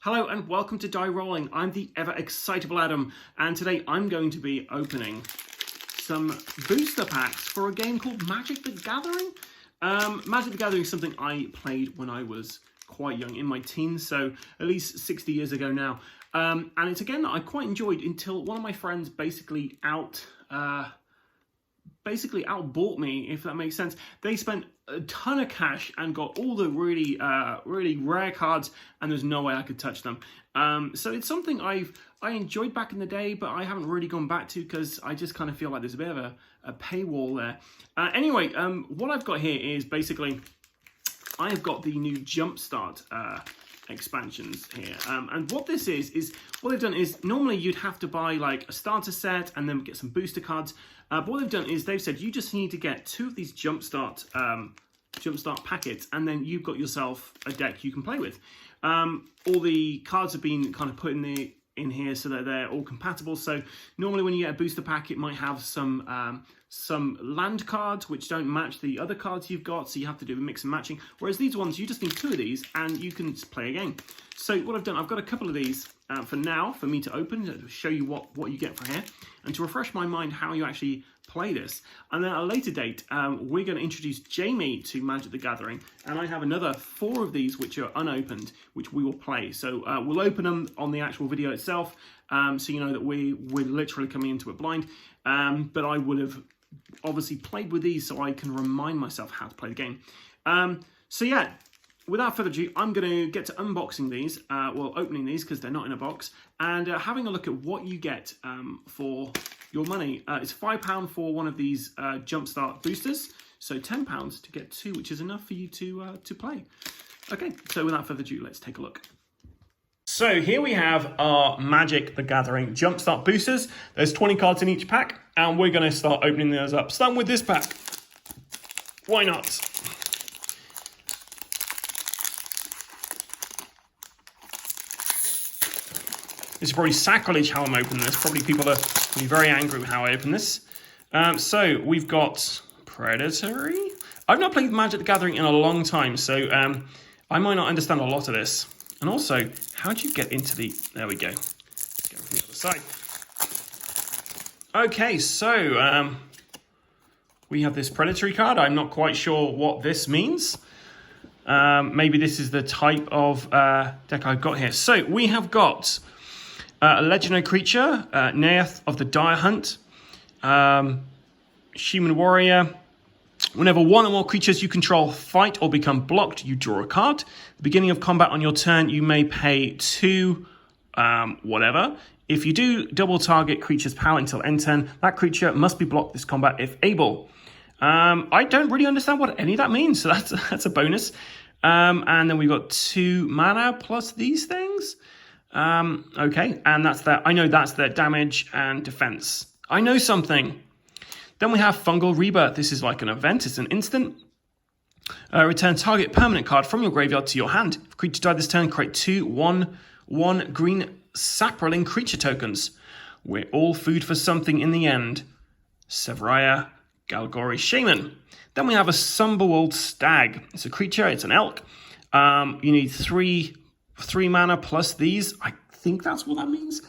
Hello and welcome to Die Rollin. I'm the ever excitable Adam, and today I'm going to be opening some booster packs for a game called Magic the Gathering. Magic the Gathering is something I played when I was quite young, in my teens, so at least 60 years ago now. And it's a game that I quite enjoyed until one of my friends basically outbought me, if that makes sense. They spent a ton of cash and got all the really rare cards, and there's no way I could touch them. So it's something I enjoyed back in the day, but I haven't really gone back to because I just kind of feel like there's a bit of a paywall there. Anyway, what I've got here is basically I have got the new Jumpstart expansions here, and what this is what they've done is normally you'd have to buy like a starter set and then get some booster cards, but what they've done is they've said you just need to get 2 of these Jumpstart packets, and then you've got yourself a deck you can play with. All the cards have been kind of put in here so that they're all compatible. So normally when you get a booster pack, it might have some land cards which don't match the other cards you've got, so you have to do a mix and matching. Whereas these ones, you just need 2 of these and you can play a game. So what I've done, I've got a couple of these for now for me to open, to show you what you get for here, and to refresh my mind how you actually play this. And then at a later date, we're going to introduce Jamie to Magic the Gathering, and I have another 4 of these which are unopened, which we will play. So we'll open them on the actual video itself, so you know that we're literally coming into it blind. But I would have obviously played with these so I can remind myself how to play the game. So yeah, without further ado, I'm going to get to unboxing these, opening these because they're not in a box, and having a look at what you get for your money. It's £5 for one of these Jumpstart boosters, so £10 to get 2, which is enough for you to play. Okay, so without further ado, let's take a look. So here we have our Magic the Gathering Jumpstart boosters. There's 20 cards in each pack, and we're going to start opening those up. Starting with this pack. Why not? This is probably sacrilege how I'm opening this. Probably people are going to be very angry with how I open this. So we've got Predatory. I've not played Magic the Gathering in a long time, so I might not understand a lot of this. And also, how do you get into the... There we go. Let's go from the other side. Okay, so we have this Predatory card. I'm not quite sure what this means. Maybe this is the type of deck I've got here. So we have got a legendary creature, Neath of the Dire Hunt, Human Warrior. Whenever one or more creatures you control fight or become blocked, you draw a card. At the beginning of combat on your turn, you may pay 2 whatever. If you do double target creature's power until end turn, that creature must be blocked this combat if able. I don't really understand what any of that means, so that's a bonus. And then we've got 2 mana plus these things. Okay, and I know that's their damage and defense. I know something. Then we have Fungal Rebirth. This is like an event. It's an instant. Return target permanent card from your graveyard to your hand. If a creature died this turn, create 2 1/1 green Saproling creature tokens. We're all food for something in the end. Sevraya Galgori Shaman. Then we have a Sumberwald Stag. It's a creature. It's an elk. You need 3 mana plus these. I think that's what that means.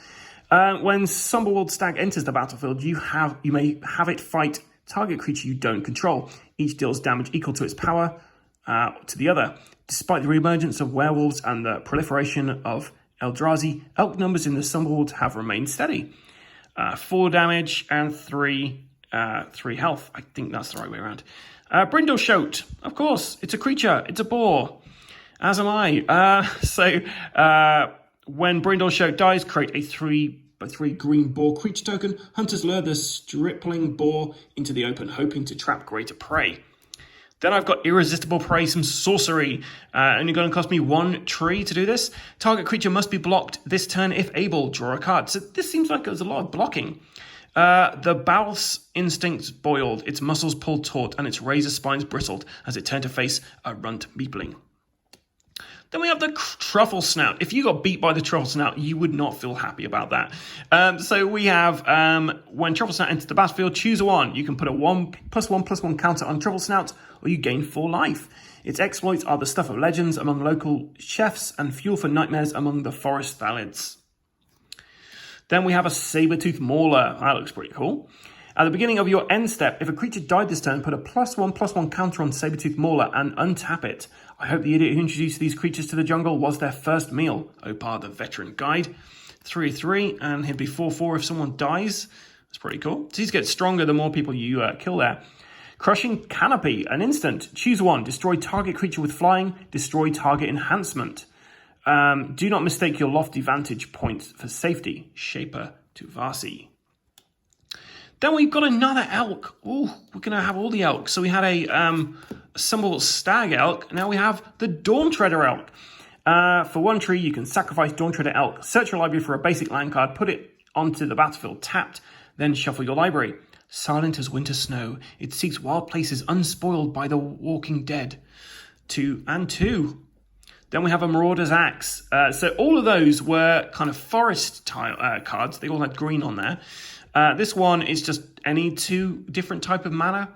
When Sumberwald Stag enters the battlefield, you may have it fight target creature you don't control. Each deals damage equal to its power to the other. Despite the reemergence of werewolves and the proliferation of Eldrazi, elk numbers in the Sumberwald have remained steady. 4 damage and 3 health. I think that's the right way around. Brindleshote, of course, it's a creature. It's a boar. As am I. When Brindleshote dies, create a 3/3 green boar creature token. Hunters lure the stripling boar into the open, hoping to trap greater prey. Then I've got Irresistible Prey, some sorcery. Only going to cost me 1 tree to do this. Target creature must be blocked this turn if able. Draw a card. So this seems like there's a lot of blocking. The Bowel's instincts boiled, its muscles pulled taut, and its razor spines bristled as it turned to face a runt meepling. Then we have the truffle snout. If you got beat by the truffle snout, you would not feel happy about that. So we have, when truffle snout enters the battlefield, choose a one. You can put a 1+1/+1 counter on truffle snout, or you gain 4 life. Its exploits are the stuff of legends among local chefs and fuel for nightmares among the forest thalids. Then we have a saber-toothed mauler. That looks pretty cool. At the beginning of your end step, if a creature died this turn, put a +1/+1 counter on saber-toothed mauler and untap it. I hope the idiot who introduced these creatures to the jungle was their first meal. Opar, the veteran guide. 3/3, and he'd be 4/4 if someone dies. That's pretty cool. These get stronger the more people you kill there. Crushing Canopy, an instant. Choose one. Destroy target creature with flying. Destroy target enhancement. Do not mistake your lofty vantage points for safety. Shaper to Vasi. Then we've got another elk. Oh, we're going to have all the elk. So we had a symbol stag elk. Now we have the Dawn Treader elk. For 1 tree, you can sacrifice Dawn Treader elk. Search your library for a basic land card. Put it onto the battlefield tapped. Then shuffle your library. Silent as winter snow. It seeks wild places unspoiled by the walking dead. 2 and 2. Then we have a Marauder's Axe. So all of those were kind of forest cards. They all had green on there. This one is just any 2 different type of mana.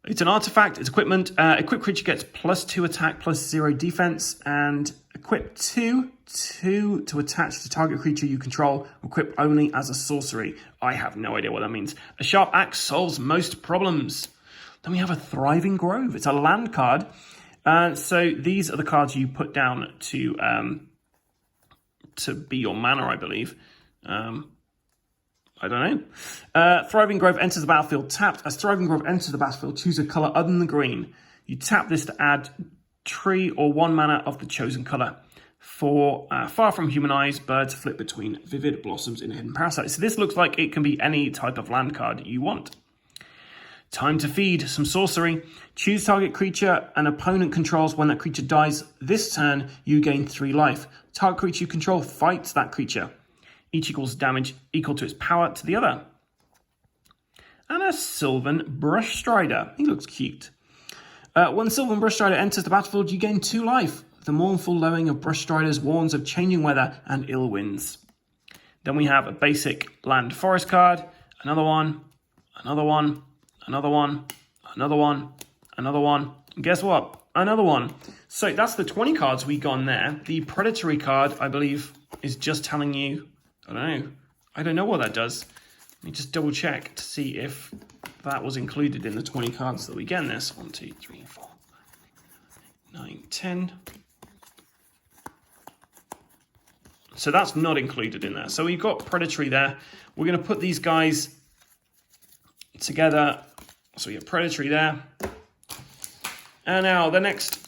It's an artifact, it's equipment. Equipped creature gets +2 attack, +0 defense, and equip 2 to attach to target creature you control, equipped only as a sorcery. I have no idea what that means. A sharp axe solves most problems. Then we have a Thriving Grove. It's a land card. So these are the cards you put down to be your mana, I believe. I don't know. Thriving Grove enters the battlefield tapped. As Thriving Grove enters the battlefield, choose a color other than the green. You tap this to add tree or 1 mana of the chosen color. For Far From Human Eyes, birds flit between vivid blossoms in a hidden parasite. So this looks like it can be any type of land card you want. Time to feed, some sorcery. Choose target creature an opponent controls. When that creature dies this turn, you gain 3 life. Target creature you control fights that creature. Each equals damage equal to its power to the other. And a Sylvan Brush Strider. He looks cute. When Sylvan Brush Strider enters the battlefield, you gain 2 life. The mournful lowing of Brush Striders warns of changing weather and ill winds. Then we have a basic land forest card. Another one. Another one. Another one. Another one. Another one. And guess what? Another one. So that's the 20 cards we got there. The Predatory card, I believe, is just telling you... I don't know what that does. Let me just double check to see if that was included in the 20 cards that we get in this. 1, 2, 3, 4, 9, 10. So that's not included in there. So we've got Predatory there. We're going to put these guys together. So we have Predatory there. And now the next...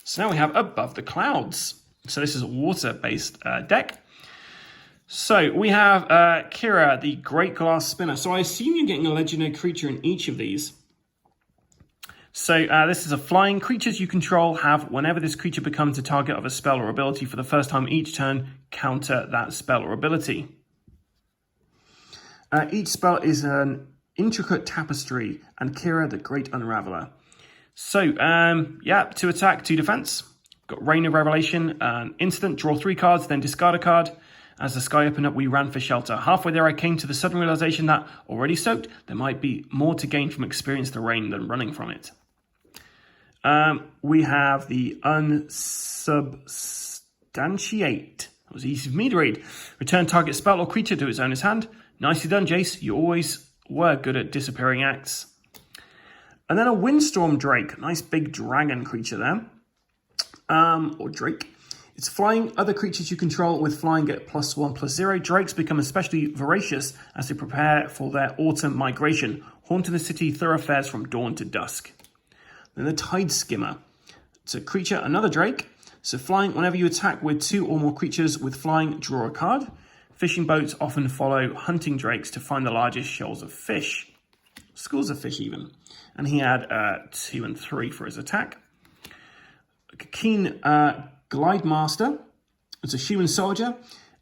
So now we have Above the Clouds. So this is a water-based deck. So we have Kira, the Great Glass Spinner. So I assume you're getting a legendary creature in each of these. So this is a flying. Creatures you control have, whenever this creature becomes a target of a spell or ability for the first time each turn, counter that spell or ability. Each spell is an intricate tapestry, and Kira, the Great Unraveler. So, yeah, 2 attack, 2 defense. Got Rain of Revelation, an instant, draw 3 cards, then discard a card. As the sky opened up, we ran for shelter. Halfway there, I came to the sudden realization that, already soaked, there might be more to gain from experiencing the rain than running from it. We have the Unsubstantiate. That was easy for me to read. Return target spell or creature to its owner's hand. Nicely done, Jace. You always were good at disappearing acts. And then a Windstorm Drake. Nice big dragon creature there. Or Drake. It's flying. Other creatures you control with flying get +1/+0. Drakes become especially voracious as they prepare for their autumn migration, haunting the city thoroughfares from dawn to dusk. Then the Tide Skimmer. It's a creature, another Drake. So flying, whenever you attack with 2 or more creatures with flying, draw a card. Fishing boats often follow hunting drakes to find the largest shoals of fish. Schools of fish even. And he had 2 and 3 for his attack. Keen Glide Master. It's a human soldier.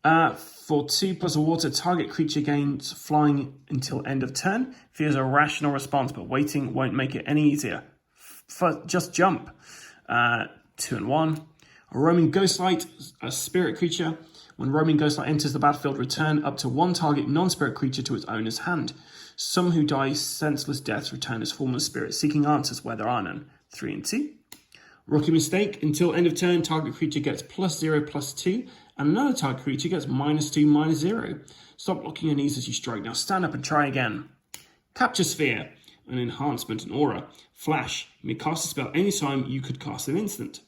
For 2 plus a water, target creature gains flying until end of turn. Feels a rational response, but waiting won't make it any easier. Just jump. 2 and 1. A roaming ghostlight, a spirit creature. When roaming ghostlight enters the battlefield, return up to 1 target non-spirit creature to its owner's hand. Some who die senseless deaths return as formless spirits, seeking answers where there are none. 3 and 2. Rookie mistake. Until end of turn, target creature gets +0/+2, and another target creature gets -2/-0. Stop locking your knees as you strike. Now stand up and try again. Capture Sphere, an enhancement, an aura. Flash. You may cast a spell anytime you could cast an instant.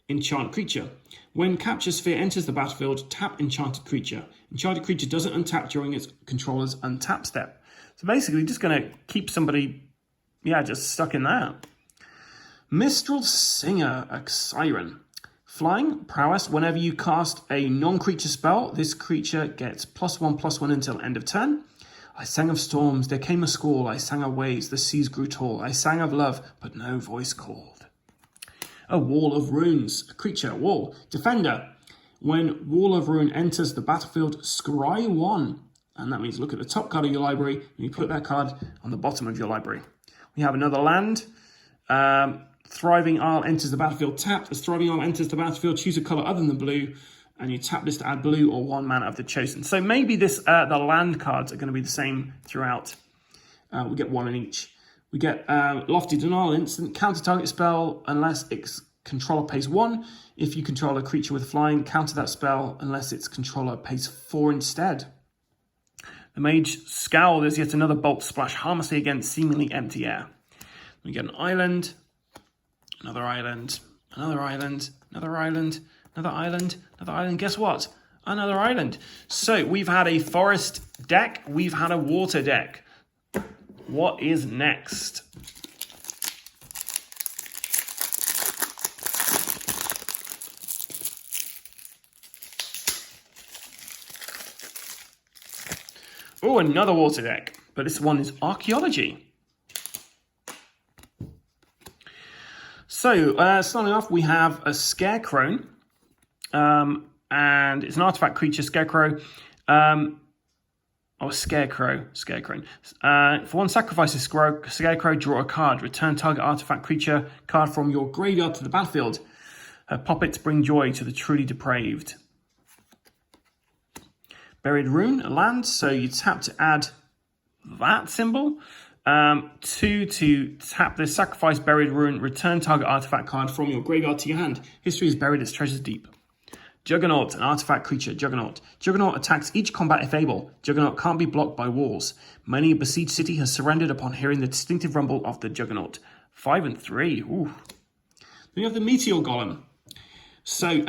Enchant creature. When Capture Sphere enters the battlefield, tap enchanted creature. Enchanted creature doesn't untap during its controller's untap step. So basically, just going to keep somebody, just stuck in there. Mistral Singer, a siren. Flying, prowess. Whenever you cast a non-creature spell, this creature gets +1/+1 until end of turn. I sang of storms, there came a squall. I sang of waves, the seas grew tall. I sang of love, but no voice called. A Wall of Runes, a creature, wall. Defender. When Wall of Ruin enters the battlefield, scry 1. And that means look at the top card of your library, and you put that card on the bottom of your library. We have another land. Thriving Isle enters the battlefield tapped. As Thriving Isle enters the battlefield, choose a colour other than blue, and you tap this to add blue or 1 mana of the chosen. So maybe this the land cards are going to be the same throughout. We get 1 in each. We get Lofty Denial, instant counter target spell unless its controller pays 1. If you control a creature with flying, counter that spell unless its controller pays 4 instead. The Mage Scowl, there's yet another Bolt Splash, harmlessly against seemingly empty air. We get an island, another island, another island, another island, another island, another island. Guess what? Another island. So we've had a forest deck, we've had a water deck. What is next? Oh, another water deck, but this one is Archaeology. So, starting off, we have a Scarecrow, and it's an artifact creature, Scarecrow. Scarecrow. For 1 sacrifice a Scarecrow, draw a card. Return target artifact creature card from your graveyard to the battlefield. Her puppets bring joy to the truly depraved. Buried Rune, a land, so you tap to add that symbol. 2 to tap this, sacrifice Buried Rune, return target artifact card from your graveyard to your hand. History is buried, its treasures deep. Juggernaut, an artifact creature, Juggernaut. Juggernaut attacks each combat if able. Juggernaut can't be blocked by walls. Many a besieged city has surrendered upon hearing the distinctive rumble of the Juggernaut. 5 and 3, ooh. Then you have the Meteor Golem. So,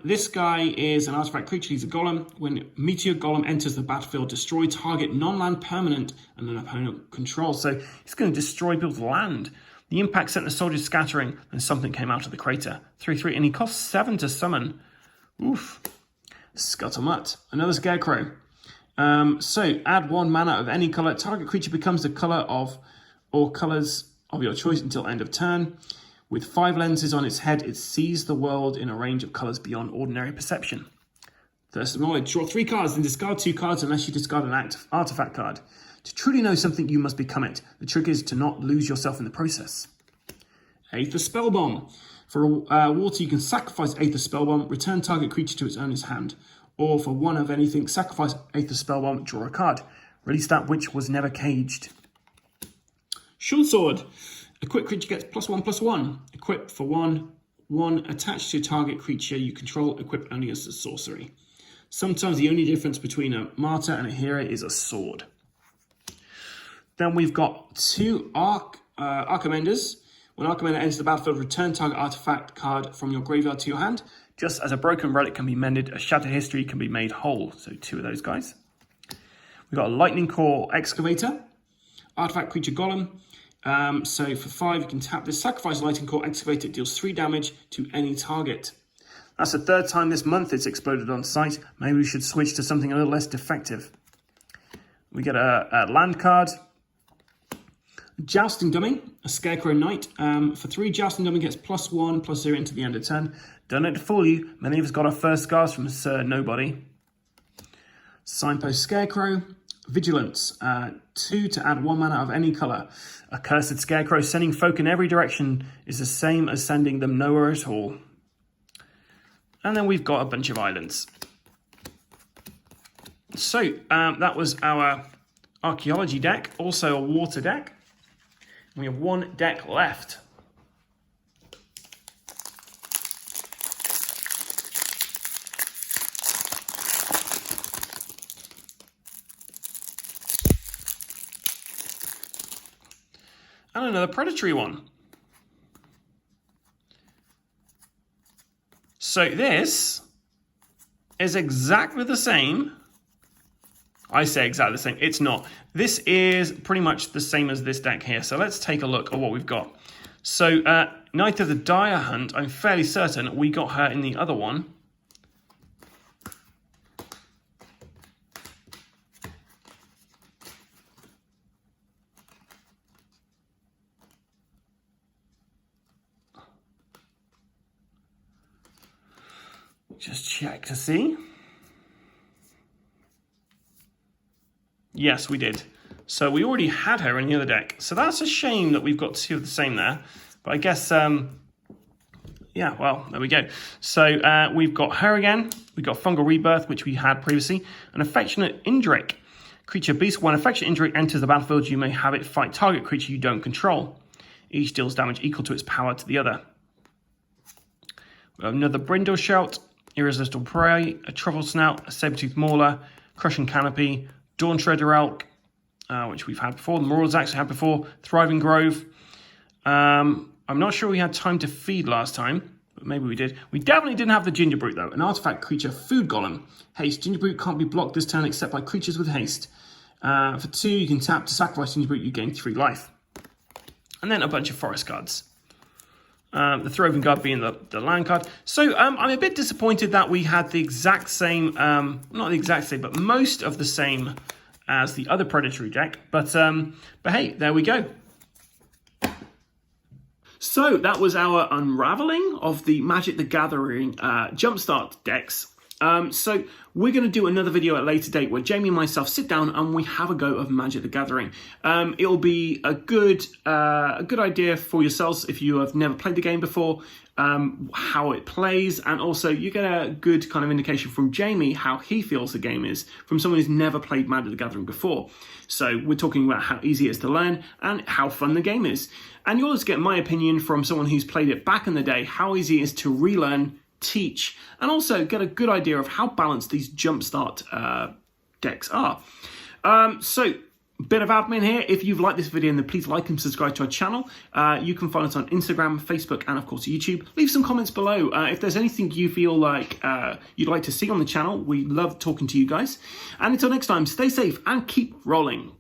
this guy is an artifact creature, he's a golem. When Meteor Golem enters the battlefield, destroy target non-land permanent and an opponent controls. So, he's going to destroy people's land. The impact sent the soldiers scattering, and something came out of the crater. 3/3, and he costs 7 to summon. Oof. Scuttlemutt, another Scarecrow. So, add 1 mana of any colour. Target creature becomes the colour of, or colours of your choice until end of turn. With 5 lenses on its head, it sees the world in a range of colours beyond ordinary perception. Thirst of Knowledge. Draw 3 cards and discard 2 cards unless you discard an artifact card. To truly know something, you must become it. The trick is to not lose yourself in the process. Aether Spellbomb. For water, you can sacrifice Aether Spellbomb, return target creature to its owner's hand. Or for 1 of anything, sacrifice Aether Spellbomb, draw a card. Release that which was never caged. Short Sword. Equip creature gets +1/+1. Equip for 1 attached to target creature you control. Equip only as a sorcery. Sometimes the only difference between a martyr and a hero is a sword. Then we've got 2 Archimenders. When Archimender enters the battlefield, return target artifact card from your graveyard to your hand. Just as a broken relic can be mended, a shattered history can be made whole. So 2 of those guys. We've got a Lightning Core Excavator. Artifact creature Golem. So for 5, you can tap this, sacrifice Lightning Core Excavator. It deals 3 damage to any target. That's the 3rd time this month it's exploded on site. Maybe we should switch to something a little less defective. We get a land card. Jousting Dummy, a Scarecrow Knight. For 3, Jousting Dummy gets +1/+0 into the end of turn. Don't let it fool you. Many of us got our first scars from Sir Nobody. Signpost Scarecrow. Vigilance. 2 to add 1 mana of any colour. A Cursed Scarecrow sending folk in every direction is the same as sending them nowhere at all. And then we've got a bunch of islands. So that was our Archaeology deck, also a water deck. We have 1 deck left. And another Predatory one. So this is exactly the same. I say exactly the same. It's not. This is pretty much the same as this deck here. So let's take a look at what we've got. So Knight of the Dire Hunt, I'm fairly certain we got her in the other one. Just check to see. Yes, we did. So we already had her in the other deck. So that's a shame that we've got 2 of the same there. But I guess, yeah, well, there we go. So we've got her again. We've got Fungal Rebirth, which we had previously. An Affectionate Indrik. Creature beast. When Affectionate Indrik enters the battlefield, you may have it fight target creature you don't control. Each deals damage equal to its power to the other. We have another Brindle Shout. Irresistible Prey, a Truffle Snout, a Sabertooth Mauler, Crushing Canopy, Dawn Shredder Elk, which we've had before, the Marauders actually had before, Thriving Grove. I'm not sure we had Time to Feed last time, but maybe we did. We definitely didn't have the Gingerbrute though, an artifact creature, Food Golem. Haste, Gingerbrute can't be blocked this turn except by creatures with haste. For 2, you can tap to sacrifice Gingerbrute, you gain 3 life. And then a bunch of Forest cards. The Thriving Guard being the land card. So I'm a bit disappointed that we had the exact same, not the exact same, but most of the same as the other Predatory deck. But hey, there we go. So that was our unraveling of the Magic the Gathering Jumpstart decks. So we're going to do another video at a later date where Jamie and myself sit down and we have a go of Magic the Gathering. It'll be a good idea for yourselves if you have never played the game before, how it plays, and also you get a good kind of indication from Jamie how he feels the game is from someone who's never played Magic the Gathering before. So we're talking about how easy it is to learn and how fun the game is. And you'll also get my opinion from someone who's played it back in the day, how easy it is to relearn, teach, and also get a good idea of how balanced these Jumpstart decks are. So, bit of admin here. If you've liked this video, then please like and subscribe to our channel. You can find us on Instagram, Facebook, and of course YouTube. Leave some comments below. If there's anything you feel like you'd like to see on the channel, we love talking to you guys. And until next time, stay safe and keep rolling.